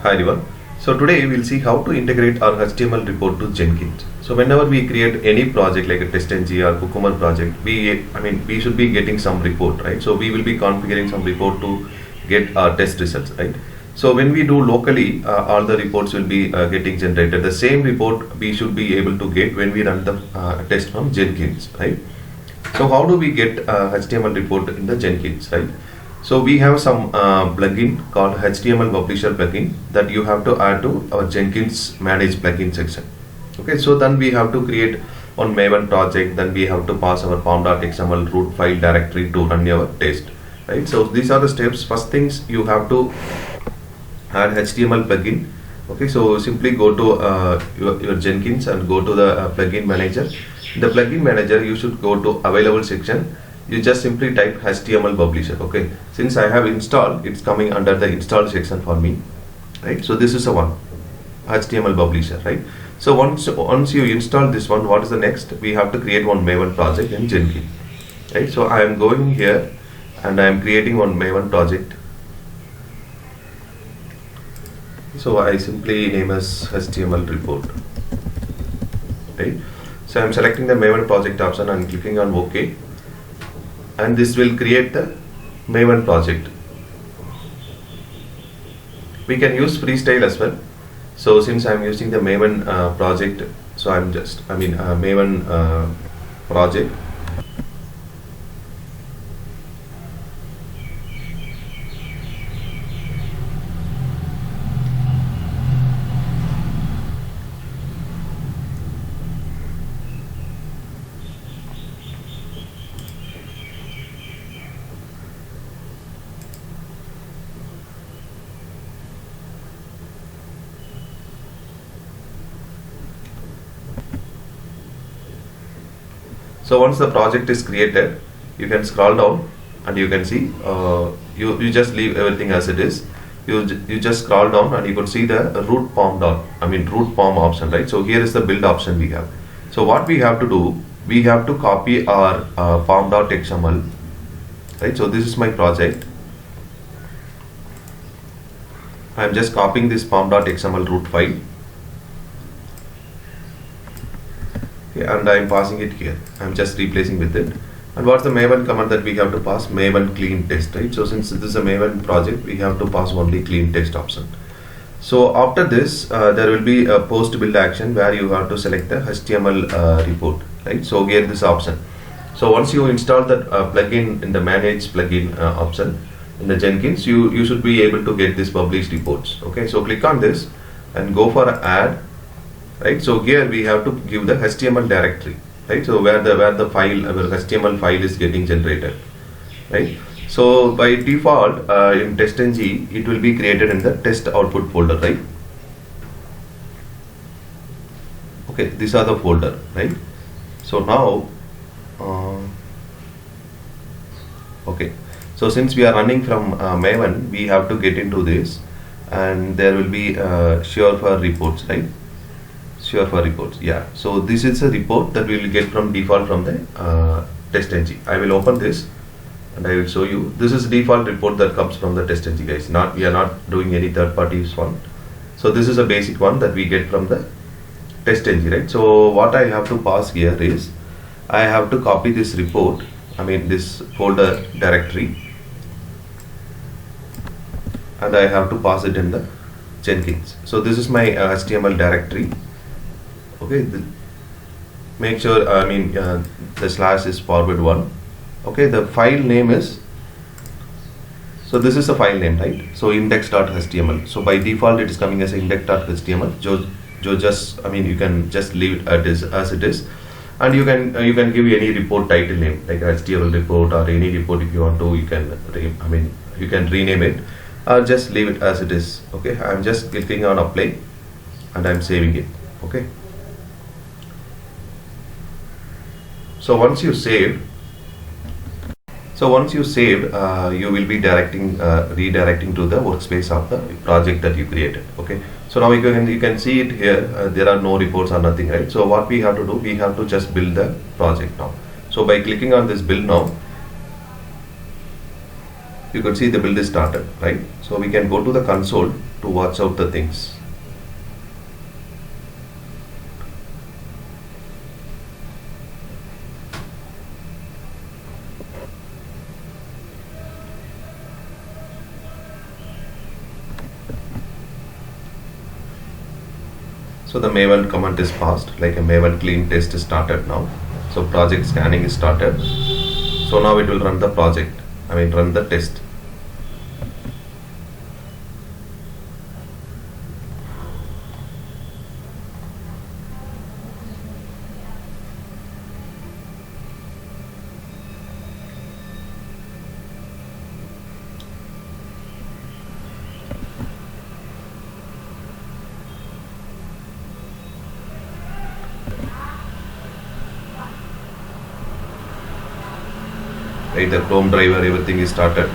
Hi everyone. So today we'll see how to integrate our HTML report to Jenkins. So whenever we create any project like a TestNG or Cucumber project, we should be getting some report, right? So we will be configuring some report to get our test results, right? So when we do locally, all the reports will be getting generated. The same report we should be able to get when we run the test from Jenkins, right? So how do we get HTML report in the Jenkins, right? So we have some plugin called HTML Publisher plugin that you have to add to our Jenkins Manage plugin section. Okay, so then we have to create one Maven project, then we have to pass our pom.xml root file directory to run your test, right? So these are the steps. First things, you have to add HTML plugin. Okay, so simply go to your Jenkins and go to the plugin manager. In the plugin manager, you should go to available section. You just simply type HTML Publisher. Okay, since I have installed, it's coming under the install section for me, right? So this is the one, HTML Publisher, right? So once you install this one, what is the next? We have to create one Maven project in Jenkins, right? So I am going here and I am creating one Maven project. So I simply name as HTML report, right? So I am selecting the Maven project option and clicking on OK, and this will create the Maven project. We can use freestyle as well. So since I am using the Maven project, so Maven project. So once the project is created, you can scroll down and you can see you just leave everything as it is. You just scroll down and you could see the root pom option, right? So here is the build option we have. So what we have to do, we have to copy our pom.xml, right? So this is my project. I am just copying this pom.xml root file. And I am passing it here. I am just replacing with it. And what's the Maven command that we have to pass? Maven clean test, right? So since this is a Maven project, we have to pass only clean test option. So after this, there will be a post build action where you have to select the HTML report, right? So here this option. So once you install that plugin in the manage plugin option in the Jenkins, you should be able to get this published reports. Okay, so click on this and go for add. Right, so here we have to give the HTML directory, right? So where the file, our HTML file is getting generated, right? So by default in TestNG, it will be created in the test output folder, right? Okay, these are the folder, right? So now, okay, so since we are running from Maven, we have to get into this, and there will be sure for reports, right? Sure for reports, yeah. So this is a report that we will get from default from the TestNG. I will open this and I will show you. This is default report that comes from the TestNG, guys. We are not doing any third parties one. So this is a basic one that we get from the TestNG, right? So what I have to pass here is I have to copy this report, this folder directory, and I have to pass it in the Jenkins. So this is my HTML directory. Okay, make sure the slash is forward one. Okay, the file name is, so this is the file name, right? So index.html. so by default it is coming as index.html. You can just leave it as it is, and you can give any report title name like HTML report or any report. If you want to, you can rename it or just leave it as it is. Okay, I'm just clicking on apply and I'm saving it. Okay, so once you saved, you will be redirecting to the workspace of the project that you created. Okay, so now you can see it here. There are no reports or nothing, right? So what we have to do, we have to just build the project now. So by clicking on this build now, you could see the build is started, right? So we can go to the console to watch out the things. So the Maven command is passed, like a Maven clean test is started now. So project scanning is started. So now it will run the project, run the test. Right, the Chrome driver, everything is started.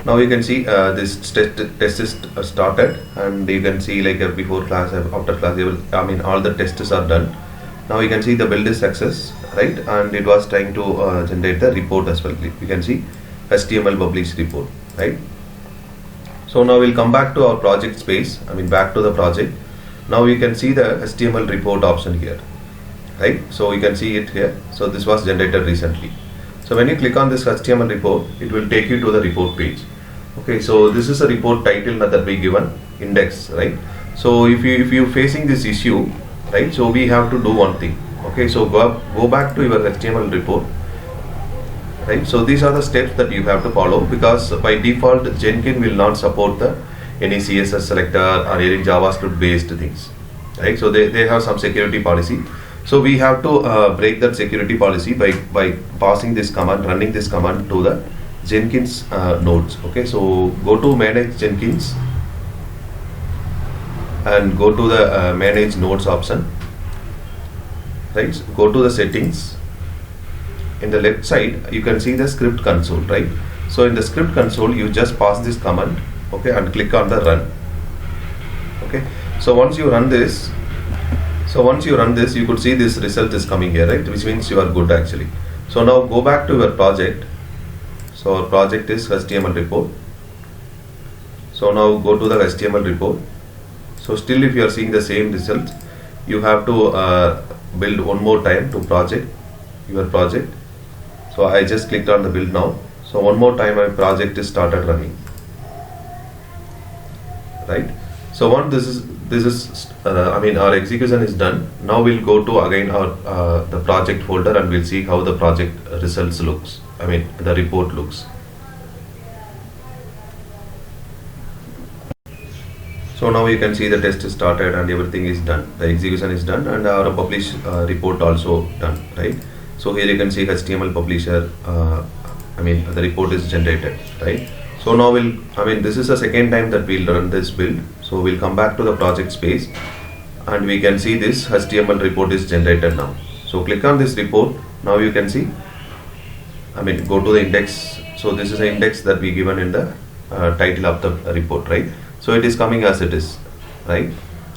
Now you can see this test is started, and you can see like before class, after class, all the tests are done. Now you can see the build is success, right? And it was trying to generate the report as well. You can see HTML publish report, right? So now we'll come back to our project space, back to the project. Now you can see the HTML report option here, right? So you can see it here. So this was generated recently. So when you click on this HTML report, it will take you to the report page. Okay, so this is a report title that we given, index, right? So if you facing this issue, right, so we have to do one thing. Okay, so go back to your HTML report, right? So these are the steps that you have to follow, because by default Jenkins will not support any CSS selector or any JavaScript based things, right? So they have some security policy. So we have to break that security policy by passing this command, running this command to the Jenkins nodes. Okay, so go to manage Jenkins and go to the manage nodes option, right? So go to the settings. In the left side you can see the script console, right? So in the script console you just pass this command, okay, and click on the run. Okay, so once you run this, you could see this result is coming here, right? Which means you are good actually. So now go back to your project. So our project is HTML report. So now go to the HTML report. So still if you are seeing the same result, you have to build one more time to your project. So I just clicked on the build now. So one more time my project is started running, right? So once this is our execution is done. Now we'll go to again our the project folder, and we'll see how the project results looks. The report looks. So now you can see the test is started and everything is done. The execution is done and our publish report also done, right? So here you can see HTML publisher. The report is generated, right? So now this is the second time that we'll run this build. So we'll come back to the project space, and we can see this HTML report is generated now. So click on this report. Now you can see, go to the index. So this is the index that we given in the title of the report, right? So it is coming as it is, right?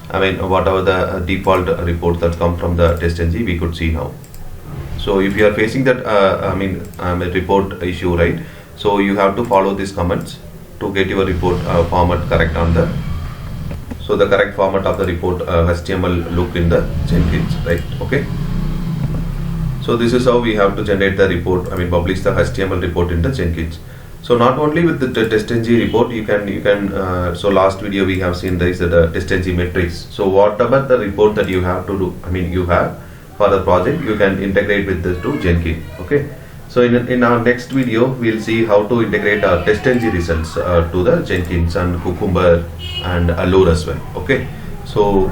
Whatever the default report that come from the test ng, we could see now. So if you are facing that, a report issue, right? So you have to follow these comments to get your report format correct on the. So the correct format of the report HTML look in the Jenkins, right? Okay. So this is how we have to generate the report. Publish the HTML report in the Jenkins. So not only with the TestNG report, you can. So last video we have seen this the TestNG metrics. So whatever the report that you have to do, you have for the project, you can integrate with this to Jenkins. Okay. So in our next video, we'll see how to integrate our TestNG results to the Jenkins and Cucumber and Allure as well. Okay. So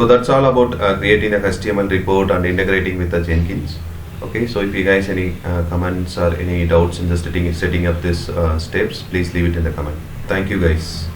that's all about creating a HTML report and integrating with the Jenkins. Okay, so if you guys any comments or any doubts in the setting up this steps, please leave it in the comment. Thank you guys.